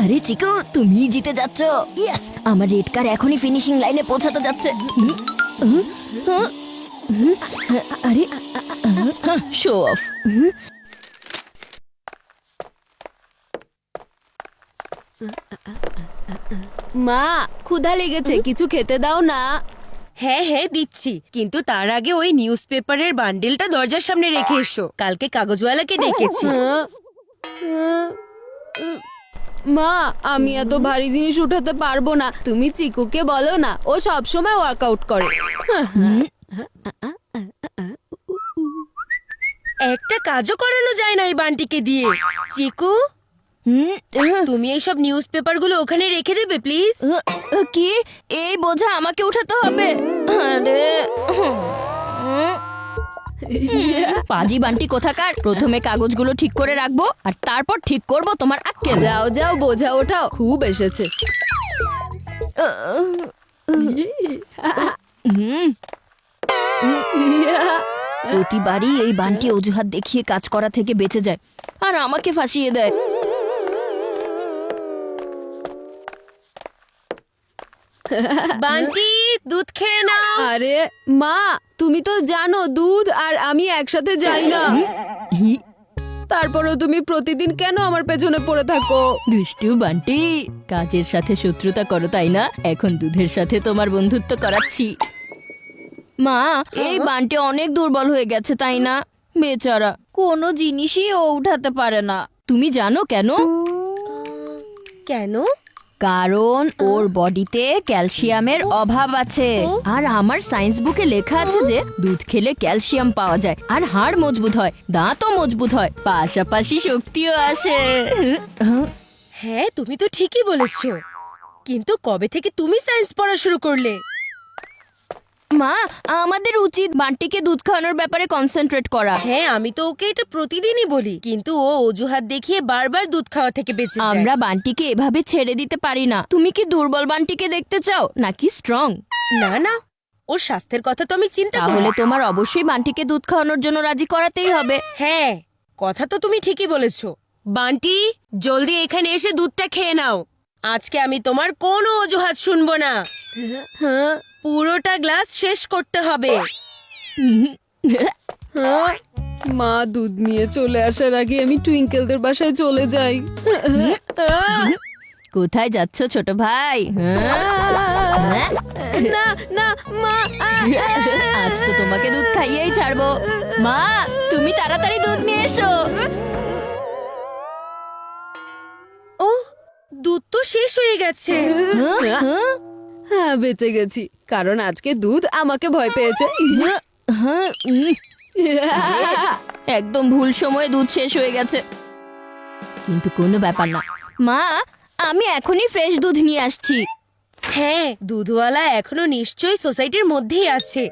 আরে চিকু, তুমি জিতে যাচ্ছ। ইয়েস, আমার রেড কার এখনই ফিনিশিং লাইনে পৌঁছাতে যাচ্ছে। আরে শো অফ। মা, ক্ষুধা লেগেছে, কিছু খেতে দাও না। হ্যাঁ হ্যাঁ দিচ্ছি, কিন্তু তার আগে ওই নিউজ পেপারের বান্ডেলটা দরজার সামনে রেখে এসো। কালকে কাগজওয়ালাকে ডেকেছি। মা, আমি এত ভারী জিনিস উঠাতে পারবো না, তুমি চিকুকে বলো না, ও সবসময় ওয়ার্কআউট করে। একটা কাজও করানো যায় না এই বান্টিকে দিয়ে। চিকু, তুমি এইসব নিউজ পেপারগুলো ওখানে রেখে দেবে প্লিজ। কি, এই বোঝা আমাকে উঠাতে হবে? আরে পাজি বান্টি কোথাকার, প্রথমে কাগজগুলো ঠিক করে রাখবো আর তারপর ঠিক করব তোমার আক্কেল। যাও যাও, বোঝা ওঠাও, খুব এসেছে। প্রতিবারই এই বান্টি অজুহাত দেখিয়ে কাজ করা থেকে বেঁচে যায় আর আমাকে ফাঁসিয়ে দেয়। বান্টি, দুধ খেয়ে নাও। আরে মা, তুমি তো জানো দুধ আর আমি একসাথে যাই না। তারপরেও তুমি প্রতিদিন কেন আমার পেছনে পড়ে থাকো? দুষ্টু বান্টি, কাজের সাথে শত্রুতা করো তাই না? এখন দুধের সাথে তোমার বন্ধুত্ব করাচ্ছি। মা, এই বান্টি অনেক দুর্বল হয়ে গেছে তাই না? বেচারা, কোনো জিনিসই ও উঠাতে পারে না। তুমি জানো কেন? কেন? কারণ ওর বডিতে ক্যালসিয়ামের অভাব আছে। আর আমার সায়েন্স বুকে লেখা আছে যে দুধ খেলে ক্যালসিয়াম পাওয়া যায় আর হাড় মজবুত হয়, দাঁতও মজবুত হয়, পাশাপাশি শক্তিও আসে। হ্যাঁ, তুমি তো ঠিকই বলেছো, কিন্তু কবে থেকে তুমি সায়েন্স পড়া শুরু করলে? মা, আমাদের উচিত বান্টিকে দুধ খাওয়ানোর ব্যাপারে কনসেন্ট্রেট করা। হ্যাঁ, আমি তো ওকে এটা প্রতিদিনই বলি, কিন্তু ও অজুহাত দেখিয়ে বারবার দুধ খাওয়া থেকে বেঁচে যায়। আমরা বান্টিকে এভাবে ছেড়ে দিতে পারি না। তুমি কি দুর্বল বান্টিকে দেখতে চাও নাকি স্ট্রং? না না, ওর স্বাস্থ্যের কথা তো আমি চিন্তা করি। তাহলে তোমার অবশ্যই বান্টিকে দুধ খাওয়ানোর জন্য রাজি করাতেই হবে। হ্যাঁ, কথা তো তুমি ঠিকই বলেছো। বান্টি, জলদি এখানে এসে দুধটা খেয়ে নাও। আজকে আমি তোমার কোনো অজুহাত শুনবো না। পুরোটা গ্লাস শেষ করতে হবে। মা দুধ নিয়ে চলে আসার আগে আমি টুইঙ্কেলদের বাসায় চলে যাই। কোথায় যাচ্ছ ছোট ভাই? না না মা, আজ তো তোমাকে দুধ খাইয়েই ছাড়বো। মা, তুমি তাড়াতাড়ি দুধ নিয়ে এসো। ও, দুধ তো শেষ হয়ে গেছে। হ্যাঁ, বেঁচে গেছি, কারণ আজকে দুধ আমাকে ভয় পেয়েছে। একদম ভুল সময়ে দুধ শেষ হয়ে গেছে, কিন্তু কোনো ব্যাপার না। মা, আমি এখনই ফ্রেশ দুধ নিয়ে আসছি। হ্যাঁ, দুধওয়ালা এখনো নিশ্চয়ই সোসাইটির মধ্যেই আছে।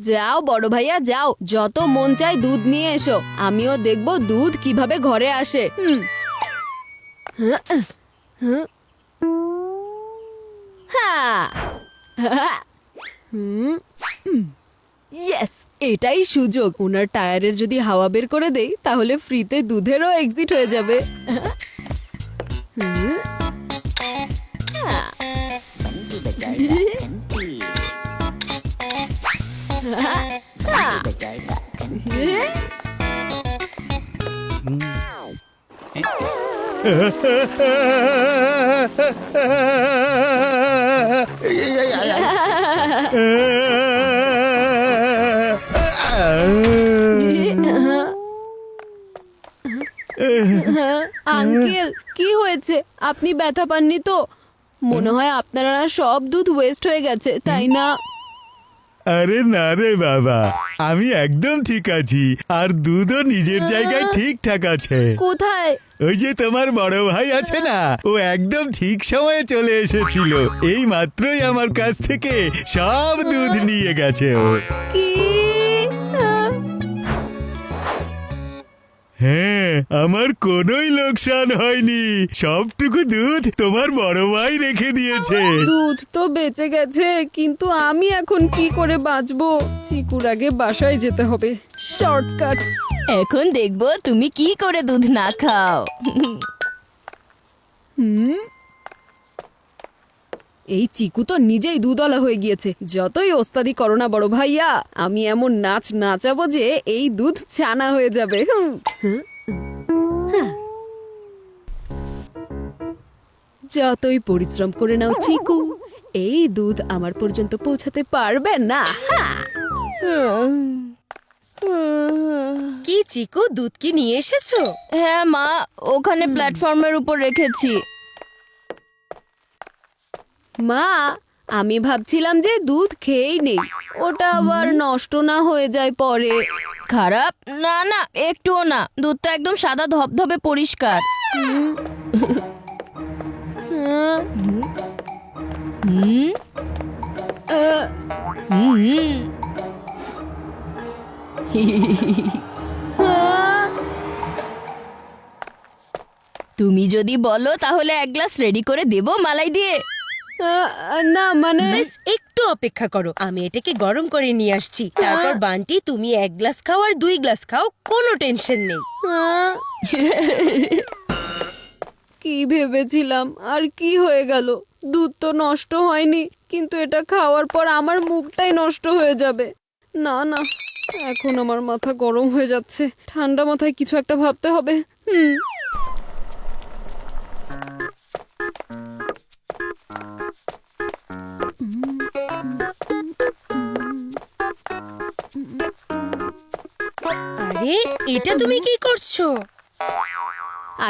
যাও বড় ভাইয়া, যাও, যত মন চাই দুধ নিয়ে এসো, আমিও দেখবো দুধ কিভাবে ঘরে আসে। ইয়েস, এটাই সুযোগ। ওনার টায়ারের যদি হাওয়া বের করে দেই তাহলে ফ্রিতে দুধেরও এক্সিট হয়ে যাবে। আঙ্কেল, কি হয়েছে? আপনি ব্যথা পাননি তো? মনে হয় আপনারা সব দুধ ওয়েস্ট হয়ে গেছে, তাই না? আরে না রে বাবা, আমি একদম ঠিক আছি, আর দুধও নিজের জায়গায় ঠিকঠাক আছে। কোথায়? ওই যে তোমার বড় ভাই আছে না, ও একদম ঠিক সময়ে চলে এসেছিল। এই মাত্রই আমার কাছ থেকে সব দুধ নিয়ে গেছে ও। কি? হ্যাঁ, আমার কোনোই লোকসান হয়নি, সবটুকু দুধ তোমার বড় ভাই রেখে দিয়েছে। দুধ তো বেঁচে গেছে, কিন্তু আমি এখন কি করে বাঁচবো? চিকুর আগে বাসায় যেতে হবে। শর্টকাট। এখন দেখবো তুমি কি করে দুধ না খাও। এই চিকু তো নিজেই দুধওয়ালা হয়ে গিয়েছে। যতই ওস্তাদি করো না বড় ভাইয়া, আমি এমন নাচ নাচাবো যে এই দুধ ছানা হয়ে যাবে। যতই পরিশ্রম করে নাও চিকু, এই দুধ আমার পর্যন্ত পৌঁছাতে পারবে না। কি চিকু, দুধ কি নিয়ে এসেছো? হ্যাঁ মা, ওখানে প্ল্যাটফর্মের উপর রেখেছি। মা, আমি ভাবছিলাম যে দুধ খেয়েই নেই, ওটা আবার নষ্ট না হয়ে যায় পরে। খারাপ? না না, একটুও না, দুধটা একদম সাদা ধবধবে পরিষ্কার। তুমি যদি বলো তাহলে এক গ্লাস রেডি করে দেবো মালাই দিয়ে। না মানে বেশ একটু অপেক্ষা করো, আমি এটাকে গরম করে নিয়ে আসছি। তারপর বান্টি তুমি 1 গ্লাস খাও আর 2 গ্লাস খাও, কোনো টেনশন নেই। কি ভেবেছিলাম আর কি হয়ে গেল। দুধ তো নষ্ট হয়নি, কিন্তু এটা খাওয়ার পর আমার মুখটাই নষ্ট হয়ে যাবে। না না, এখন আমার মাথা গরম হয়ে যাচ্ছে। ঠান্ডা মাথায় কিছু একটা ভাবতে হবে। আরে এটা তুমি কি করছো?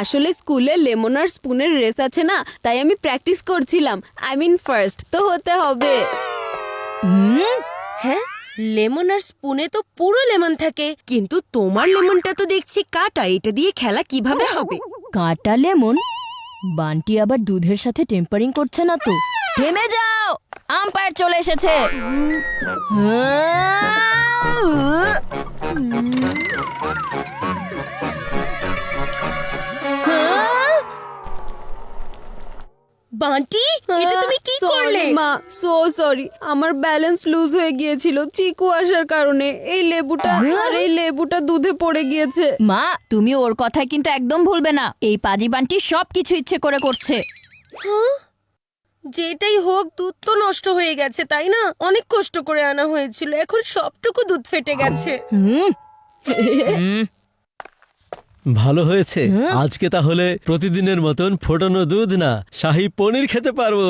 আসলে স্কুলে লেমন আর স্পুনের রেস আছে না, তাই আমি প্র্যাকটিস করছিলাম। আই মিন ফার্স্ট তো হতে হবে। হ্যাঁ, লেমন আর স্পুনে তো পুরো লেমন থাকে, কিন্তু তোমার লেমনটা তো দেখছি কাটা। এটা দিয়ে খেলা কিভাবে হবে? কাঁটা লেমন? বান্টি আবার দুধের সাথে টেম্পারিং করছে না তো? থেমে যাও, আম্পায়ার চলে এসেছে। বান্টি, এটা তুমি কি করলে? মা, সো সরি, আমার ব্যালেন্স লুজ হয়ে গিয়েছিল চিকু আসার কারণে। এই লেবুটা দুধে পড়ে গিয়েছে। মা, তুমি ওর কথায় কিন্তু একদম ভুলবে না। এই পাজি বান্টি সবকিছু ইচ্ছে করে করছে। যেটাই হোক, দুধ তো নষ্ট হয়ে গেছে, তাই না? অনেক কষ্ট করে আনা হয়েছিল, এখন সবটুকু দুধ ফেটে গেছে। ভালো হয়েছে। আজকে তাহলে প্রতিদিনের মতন ফোটানো দুধ না, শাহী পনির খেতে পারবো।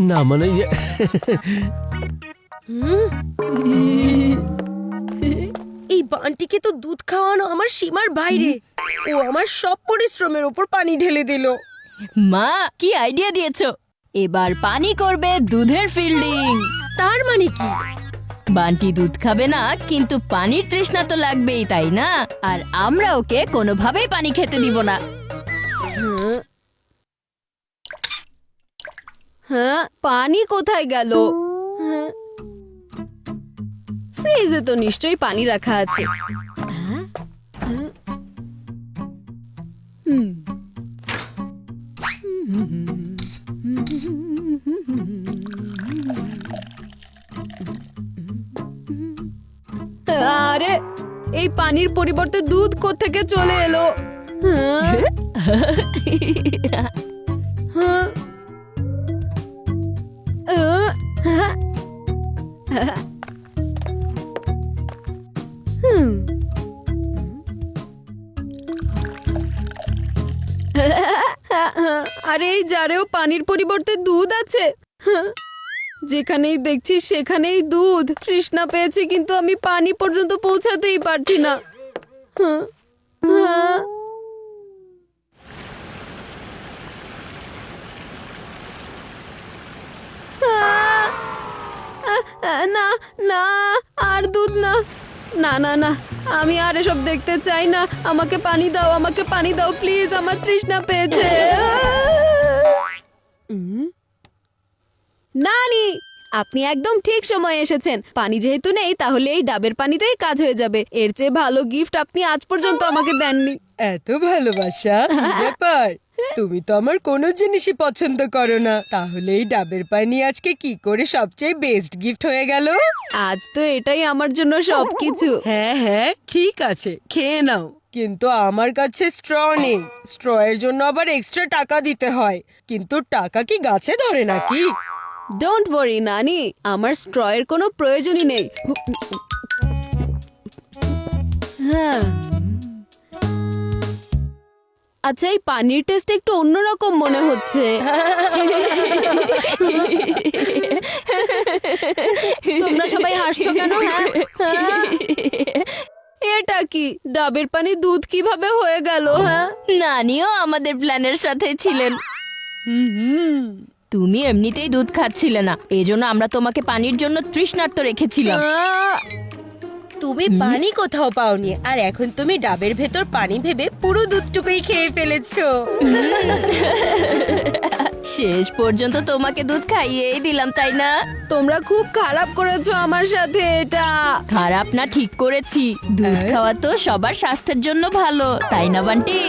না মানে এই বান্টিকে তো দুধ খাওয়ানো আমার সীমার বাইরে। ও আমার সব পরিশ্রমের উপর পানি ঢেলে দিল। মা, কি আইডিয়া দিয়েছো! এবার পানি করবে দুধের ফিল্ডিং। তার মানে কি? বান্টি দুধ খাবে না, কিন্তু পানির তৃষ্ণা তো লাগবেই, তাই না? আর আমরা ওকে কোনোভাবেই পানি খেতে দিব না। হ্যাঁ, পানি কোথায় গেল? ফ্রিজে তো নিশ্চয়ই পানি রাখা আছে। আরে, এই পানির পরিবর্তে দুধ কোত্থেকে চলে এলো? আরে এই জারেও পানির পরিবর্তে দুধ আছে। যেখানেই দেখছি সেখানেই দুধ। তৃষ্ণা পেয়েছে, কিন্তু আমি পানি পর্যন্ত পৌঁছাতেই পারছি না। না না, আর দুধ না। না না না, আমি আর এসব দেখতে চাই না। আমাকে পানি দাও, আমাকে পানি দাও প্লিজ, আমার তৃষ্ণা পেয়েছে। নানি, আপনি একদম ঠিক সময়ে এসেছেন। পানি যেহেতু নেই, তাহলে এই ডাবের পানিতেই কাজ হয়ে যাবে। এর চেয়ে ভালো গিফট আপনি আজ পর্যন্ত আমাকে দেননি। এত ভালোবাসা, কি ব্যাপার? তুমি তো আমার কোনো জিনিসই পছন্দ করো না, তাহলে এই ডাবের পানি আজকে কি করে সবচেয়ে বেস্ট গিফট হয়ে গেল? আজ তো এটাই আমার জন্য সবকিছু। হ্যাঁ হ্যাঁ ঠিক আছে, খেয়ে নাও। কিন্তু আমার কাছে স্ট্র নেই, স্ট্র এর জন্য আবার এক্সট্রা টাকা দিতে হয়। কিন্তু টাকা কি গাছে ধরে নাকি? ডোন্ট ওয়ারি নানি, আমার স্ট্রয়ের কোনো প্রয়োজনই নেই। হ্যাঁ। আচ্ছা, এই পানির টেস্ট একটু অন্যরকম মনে হচ্ছে। তোমরা সবাই হাসছো কেন? হ্যাঁ হ্যাঁ? এটা কি ডাবের পানি দুধ কিভাবে হয়ে গেল? হ্যাঁ, নানিও আমাদের প্ল্যানের সাথে ছিলেন। তুমি এমনিতেই দুধ খাচ্ছিলে না, এজন্য আমরা তোমাকে পানির জন্য তৃষ্ণার্ত রেখেছিলাম। তুমি পানি কোথাও পাওনি, আর এখন তুমি ডাবের ভেতর পানি ভেবে পুরো দুধটুকুই খেয়ে ফেলেছো। শেষ পর্যন্ত তোমাকে দুধ খাইয়েই দিলাম, তাই না? তোমরা খুব খারাপ করেছো আমার সাথে। এটা খারাপ না, ঠিক করেছি। দুধ খাওয়া তো সবার স্বাস্থ্যের জন্য ভালো, তাই না বান্টি?